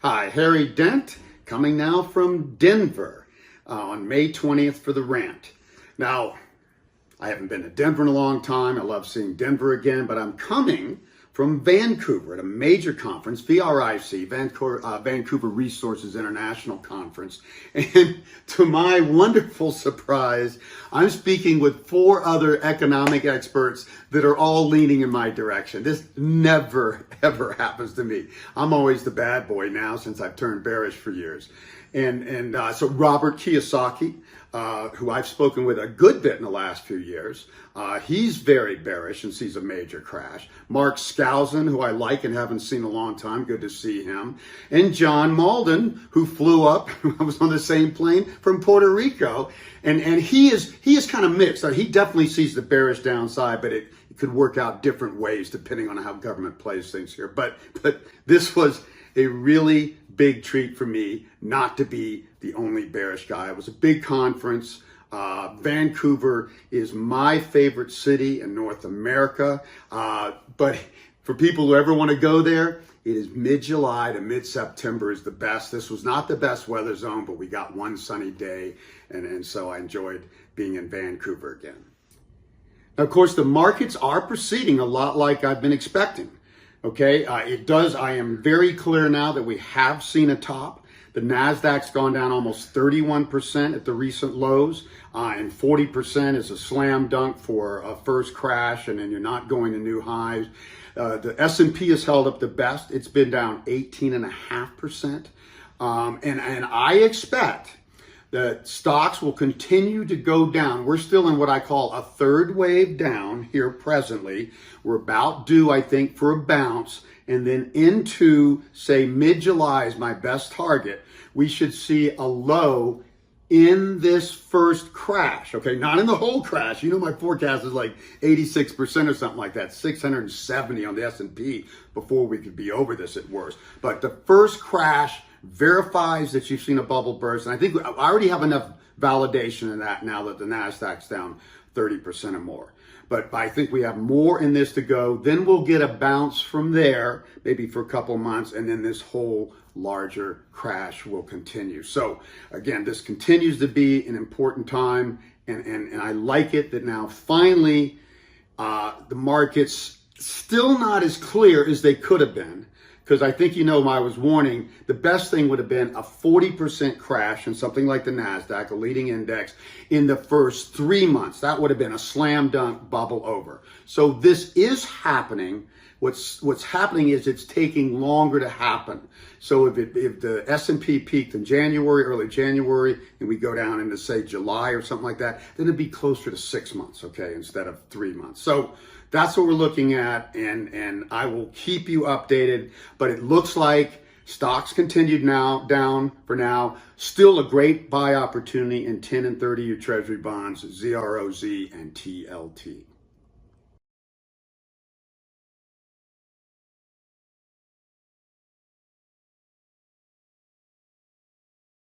Hi, Harry Dent, coming now from Denver on May 20th for the Rant. Now, I haven't been to Denver in a long time. I love seeing Denver again, but I'm coming from Vancouver at a major conference, VRIC, Vancouver Resources International Conference. And to my wonderful surprise, I'm speaking with 4 other economic experts that are all leaning in my direction. This never, ever happens to me. I'm always the bad boy now since I've turned bearish for years. So Robert Kiyosaki, who I've spoken with a good bit in the last few years, he's very bearish and sees a major crash. Mark Skousen, who I like and haven't seen in a long time, good to see him. And John Malden, who flew up, I was on the same plane from Puerto Rico, and he is kind of mixed. He definitely sees the bearish downside, but it could work out different ways depending on how government plays things here. But this was a really big treat for me not to be the only bearish guy. It was a big conference. Vancouver is my favorite city in North America. But for people who ever want to go there, it is mid-July to mid-September is the best. This was not the best weather zone, but we got one sunny day. And so I enjoyed being in Vancouver again. Now, of course, the markets are proceeding a lot like I've been expecting. Okay, I am very clear now that we have seen a top. The NASDAQ's gone down almost 31% at the recent lows, and 40% is a slam dunk for a first crash, and then you're not going to new highs. The S&P has held up the best. It's been down 18.5%. And I expect that stocks will continue to go down. We're still in what I call a third wave down here presently. We're about due, I think, for a bounce. And then into, say, mid-July is my best target. We should see a low in this first crash, okay? Not in the whole crash. You know, my forecast is like 86% or something like that, 670 on the S&P before we could be over this at worst. But the first crash verifies that you've seen a bubble burst. And I think I already have enough validation in that now that the NASDAQ's down 30% or more. But I think we have more in this to go. Then we'll get a bounce from there, maybe for a couple of months, and then this whole larger crash will continue. So again, this continues to be an important time, and I like it that now finally the market's still not as clear as they could have been. Because I think, I was warning, the best thing would have been a 40% crash in something like the NASDAQ, a leading index, in the first 3 months. That would have been a slam dunk bubble over. So this is happening. What's happening is it's taking longer to happen. So if the S&P peaked in January, early January, and we go down into, say, July or something like that, then it'd be closer to 6 months, okay, instead of 3 months. So that's what we're looking at, and I will keep you updated. But it looks like stocks continued now down for now. Still a great buy opportunity in 10 and 30-year Treasury bonds, ZROZ and TLT.